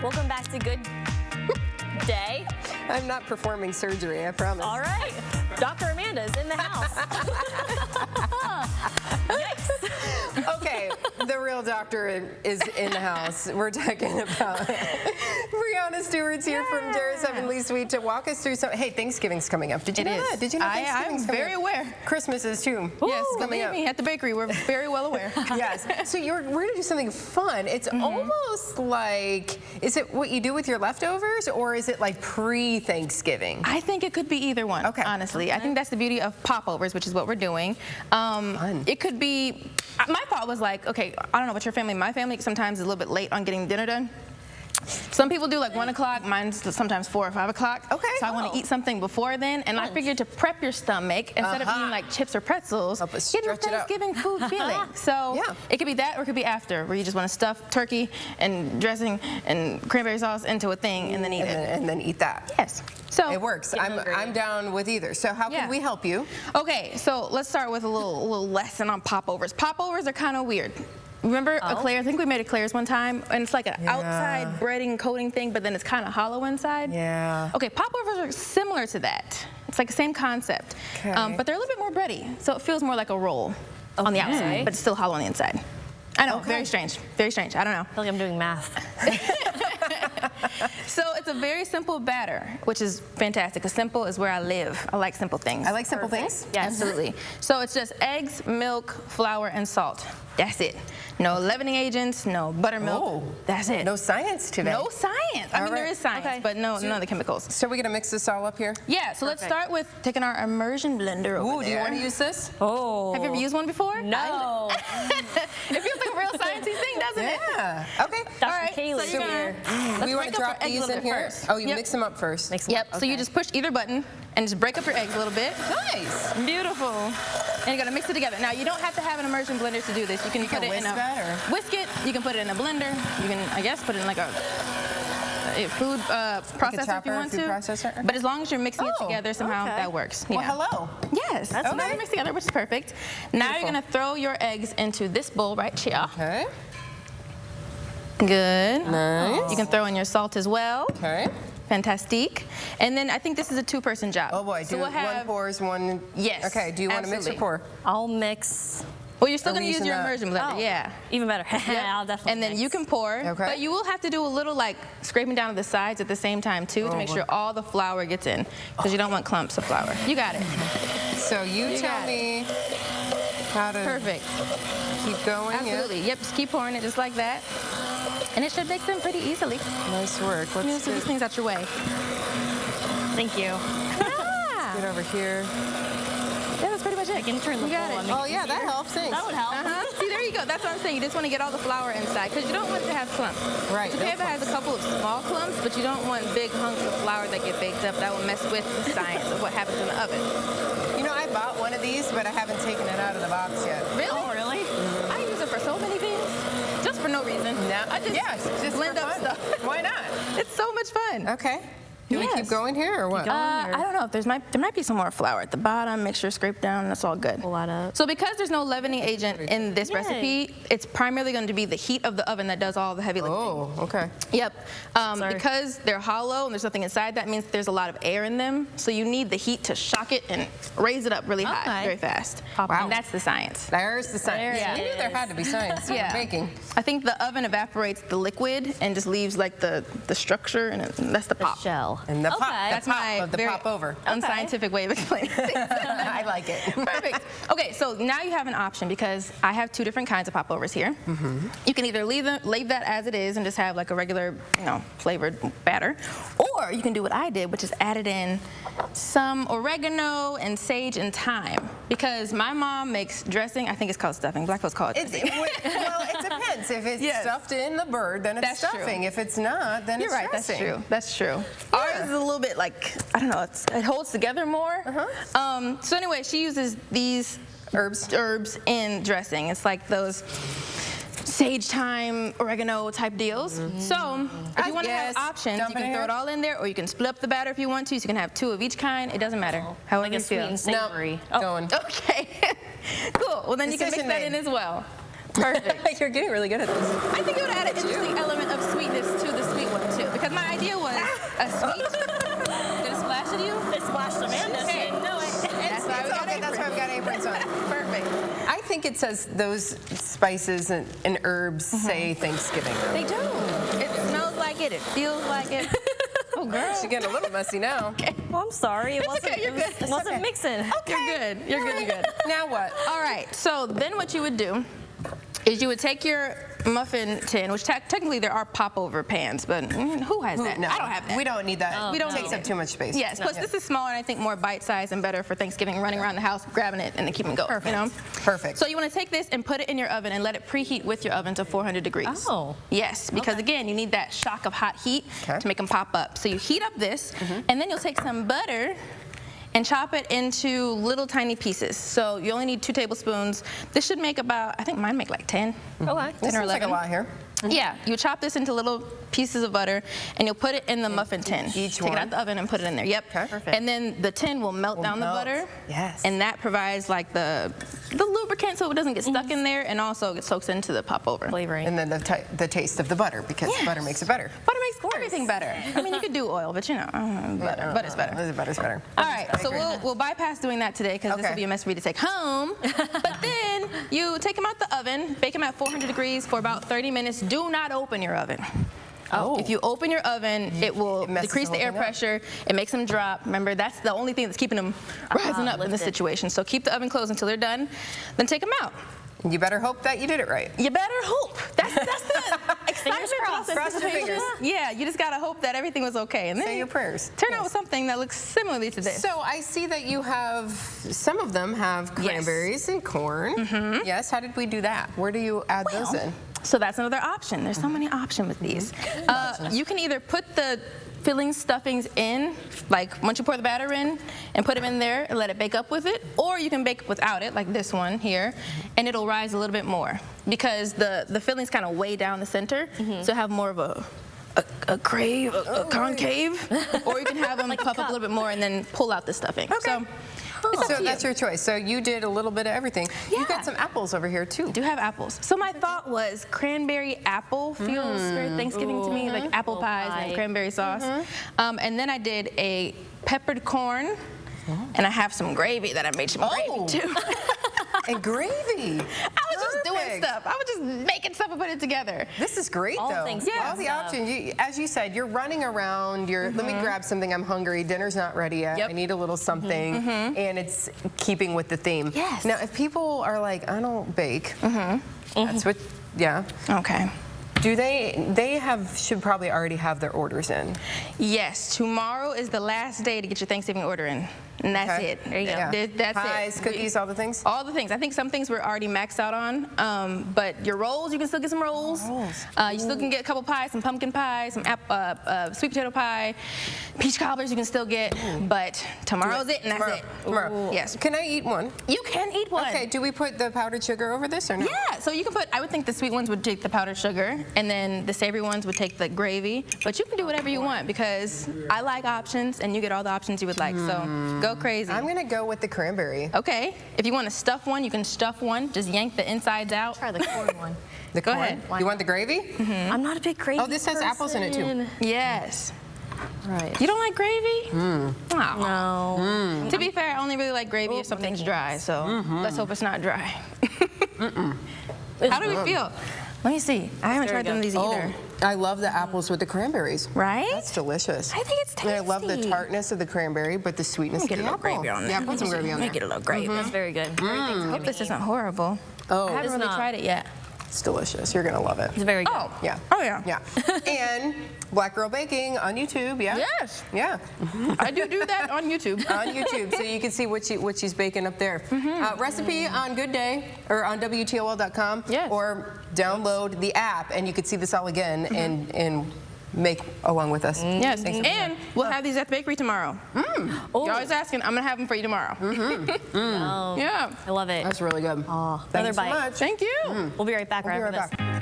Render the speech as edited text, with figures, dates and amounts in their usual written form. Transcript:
Welcome back to Good Day. I'm not performing surgery, I promise. All right. Dr. Amanda's in the house. Yikes. Okay, the real doctor is in the house. We're talking about Brianna Stewart's here from Jera's Heavenly Suite to walk us through some. Hey, Thanksgiving's coming up. Did you know that? Did you know Thanksgiving's I'm coming very up? aware. Christmas is too. Yes, coming believe up. me, at the bakery, we're very well aware. Yes. So we're going to do something fun. It's almost like, is it what you do with your leftovers, or is it like pre-Thanksgiving? I think it could be either one, honestly. I think that's the beauty of popovers, which is what we're doing. It could be, my thought was like, okay, I don't know about your family. My family sometimes is a little bit late on getting dinner done. Some people do like 1 o'clock, mine's sometimes 4 or 5 o'clock. Okay. So I want to eat something before then, and I figured to prep your stomach, instead of eating like chips or pretzels, Help us get a stretch it out. Thanksgiving food feeling. So it could be that, or it could be after, where you just want to stuff turkey and dressing and cranberry sauce into a thing and then eat it. And then eat that. Yes. So It works. I'm down with either. So how can we help you? Okay, so let's start with a little lesson on popovers. Popovers are kind of weird. Remember eclairs? I think we made eclairs one time, and it's like an outside breading coating thing, but then it's kind of hollow inside. Yeah. Okay, popovers are similar to that. It's like the same concept, but they're a little bit more bready, so it feels more like a roll on the outside, but it's still hollow on the inside. I know, very strange. Very strange. I don't know. I feel like I'm doing math. So it's a very simple batter, which is fantastic. 'Cause simple is where I live. I like simple things. I like simple things. Yes. Absolutely. So it's just eggs, milk, flour, and salt. That's it. No leavening agents, no buttermilk. Oh. That's it. No science today. No science. I mean, there is science, but none of the chemicals. So we're going to mix this all up here? Yeah, so let's start with taking our immersion blender over there. Do you want to use this? Oh. Have you ever used one before? No. It feels like a real sciencey thing, doesn't it? Yeah. Okay. Dr. All right, Kaylee so here. We want to drop these in here? First. Oh, you mix them up first. So you just push either button and just break up your eggs a little bit. Nice. Beautiful. And you're gonna mix it together. Now you don't have to have an immersion blender to do this. You can put it in a whisk it. You can put it in a blender. You can, I guess, put it in like a food processor if you want to. But as long as you're mixing it together somehow, that works. Well, hello. Yes. That's so now you're mixed together, which is perfect. Now you're gonna throw your eggs into this bowl right here. Okay. Good. Nice. You can throw in your salt as well. Okay. Fantastic. And then I think this is a two-person job. Oh boy, so we'll have, one pours, one. Yes. Okay, do you want to mix or pour? I'll mix. Well, you're still going to use your immersion blender, Oh, even better. I'll definitely And then mix. you can pour, Okay. but you will have to do a little like scraping down to the sides at the same time too to make sure all the flour gets in, because you don't want clumps of flour. You got it. So you tell me how to keep going. Absolutely. Yep, just keep pouring it just like that. And it should mix them pretty easily. Nice work. Let's move these things out your way. Thank you. Yeah. Get over here. Yeah, that's pretty much it. I can turn the bowl on. Oh yeah, that helps. Thanks. That would help. See, there you go. That's what I'm saying. You just want to get all the flour inside, because you don't want it to have clumps. Right. It's okay if it has a couple of small clumps, but you don't want big hunks of flour that get baked up. That will mess with the science of what happens in the oven. You know, I bought one of these, but I haven't taken it out of the box yet. Really? Oh, really? I use it for so many things, just for no reason. No. I just blend up stuff. Why not? It's so much fun. Okay. Do we keep going here or what? I don't know. There might be some more flour at the bottom. Make sure to scrape down. That's all good. Pull that up. So because there's no leavening agent in this recipe, it's primarily going to be the heat of the oven that does all the heavy lifting. Oh, okay. Yep. Because they're hollow and there's nothing inside, that means there's a lot of air in them. So you need the heat to shock it and raise it up really high, very fast. Wow. And that's the science. There's the science. There I knew there had to be science for baking. I think the oven evaporates the liquid and just leaves like the structure, and that's the pop. Shell. And the pop. That's my the popover. Unscientific way of explaining things. I like it. Perfect. Okay, so now you have an option, because I have two different kinds of popovers here. You can either leave that as it is and just have like a regular, flavored batter, or you can do what I did, which is added in some oregano and sage and thyme, because my mom makes dressing. I think it's called stuffing. Black folks call it dressing. Well, it depends. If it's stuffed in the bird, then it's stuffing. True. If it's not, then it's dressing. You're right. That's true. Ours is a little bit like, I don't know, it holds together more. So anyway, she uses these herbs in dressing. It's like those sage, thyme, oregano type deals. So if you want to have options, you can throw it all in there, or you can split up the batter if you want to. So you can have two of each kind. It doesn't matter. However you feel. Sweet and savory. Going. Okay. Cool. Well, then you can mix that in as well. Perfect. You're getting really good at this. I think it would add an interesting element of sweetness to the sweet one too. Because my idea was a sweet. Did it splash at you? It splashed Amanda. Okay. No, That's why we got Okay, that's why I've got aprons on. Perfect. I think it says those spices and herbs say Thanksgiving. They do. It smells like it. It feels like it. Oh, girl. She's getting a little messy now. Okay. well, I'm sorry. It wasn't. okay, you're good. It wasn't okay. mixing. You're good. You're good. You're good. Now what? All right. So then what you would do is you would take your muffin tin, which technically there are popover pans, but who has that? No, I don't have that. We don't need that. We don't It takes need up it. too much space. Yes, plus this is smaller and I think more bite-sized and better for Thanksgiving, running around the house, grabbing it, and then keeping it going. Perfect. You know? Perfect. So you want to take this and put it in your oven and let it preheat with your oven to 400 degrees. Oh. Yes, because again, you need that shock of hot heat Okay. to make them pop up. So you heat up this, and then you'll take some butter and chop it into little tiny pieces. So you only need 2 tablespoons. This should make about, I think mine make like 10. Okay. This 10 or seems like a 11. lot here. Yeah, you chop this into little pieces of butter, and you'll put it in the muffin tin. each Take one? it out the oven and put it in there. Yep. Okay. Perfect. And then the tin will melt down the melt. butter. Yes. And that provides like the lubricant so it doesn't get stuck in there, and also it soaks into the popover. Flavoring. And then the taste of the butter, because Yes. butter makes it better. Butter makes everything better. I mean, you could do oil, but you know, butter's better. Butter's better. All right, so we'll bypass doing that today because this Okay. will be a mess for me to take home. But then you take them out the oven, bake them at 400 degrees for about 30 minutes. Do not open your oven. Oh. If you open your oven, it will messes decrease the the whole air thing up. pressure. It makes them drop. Remember, that's the only thing that's keeping them rising up in this lifted. situation. So keep the oven closed until they're done. Then take them out. You better hope that you did it right. You better hope. That's the excitement. crossed. of Cross your anticipation. fingers. Yeah, you just gotta hope that everything was okay. And then Say your prayers. turn out with something that looks similarly to this. So I see that you have, some of them have cranberries and corn. Yes, how did we do that? Where do you add those in? So that's another option. There's so many options with these. You can either put the fillings, stuffings in, like once you pour the batter in and put them in there and let it bake up with it, or you can bake without it, like this one here, and it'll rise a little bit more because the fillings kind of weigh down the center, so have more of a concave, or you can have them puff up a little bit more and then pull out the stuffing. So it's up So to that's you. your choice. So you did a little bit of everything. You've Yeah. got some apples over here too. I do have apples. So my thought was cranberry apple feels very Thanksgiving to me, like apple pies and pie. cranberry sauce. And then I did a peppered corn, and I have some gravy that I made some gravy too. And gravy. I was just doing Perfect. stuff. I was just making stuff and putting it together. This is great, All though. things All the stuff. options. As you said, you're running around. Let me grab something. I'm hungry. Dinner's not ready yet. Yep. I need a little something. And it's keeping with the theme. Yes. Now, if people are like, I don't bake, that's what, yeah. Okay. Do they should probably already have their orders in. Yes, tomorrow is the last day to get your Thanksgiving order in. And that's Okay. it. There you go. Yeah. That's Pies, it. cookies, all the things? All the things. I think some things we're already maxed out on, but your rolls, you can still get some rolls. You still can get a couple pies, some pumpkin pie, some sweet potato pie, peach cobblers you can still get, but tomorrow's it and that's it. Tomorrow. Yes. Can I eat one? You can eat one. Okay, do we put the powdered sugar over this or no? Yeah, so you can put, I would think the sweet ones would take the powdered sugar, and then the savory ones would take the gravy, but you can do whatever you want because I like options, and you get all the options you would like, so go crazy. I'm going to go with the cranberry. Okay, if you want to stuff one, you can stuff one. Just yank the insides out. Try the corn one. The Go corn. ahead. You want the gravy? I'm not a big gravy Oh, this has apples in it, too. person. Yes. Right. You don't like gravy? Aw. No. To be fair, I only really like gravy if something's dry, so let's hope it's not dry. How do we feel? Let me see. I haven't tried Very them good. these either. I love the apples with the cranberries. Right? That's delicious. I think it's And I love the tasty. tartness of the cranberry, but the sweetness of Get the a little apple. gravy on there. Yeah, put some gravy on there. Make it a little gravy. That's very good. I hope this isn't horrible. Oh, I haven't It's really not. tried it yet. it's delicious. You're going to love it. It's very good. Oh. Yeah. Oh, yeah. Yeah. And Black Girl Baking on YouTube, yeah? Yes. Yeah. I do that on YouTube. On YouTube, so you can see what she's baking up there. Recipe on Good Day, or on WTOL.com, Yes. or download the app, and you can see this all again and make along with us. Yes, Thanks. and we'll have these at the bakery tomorrow. Oh. You're always asking. I'm gonna have them for you tomorrow. Oh, Yeah. Mm. I love it. That's really good. Oh, Thanks another so bite. much. Thank you. We'll be right back We'll be right right after this. back.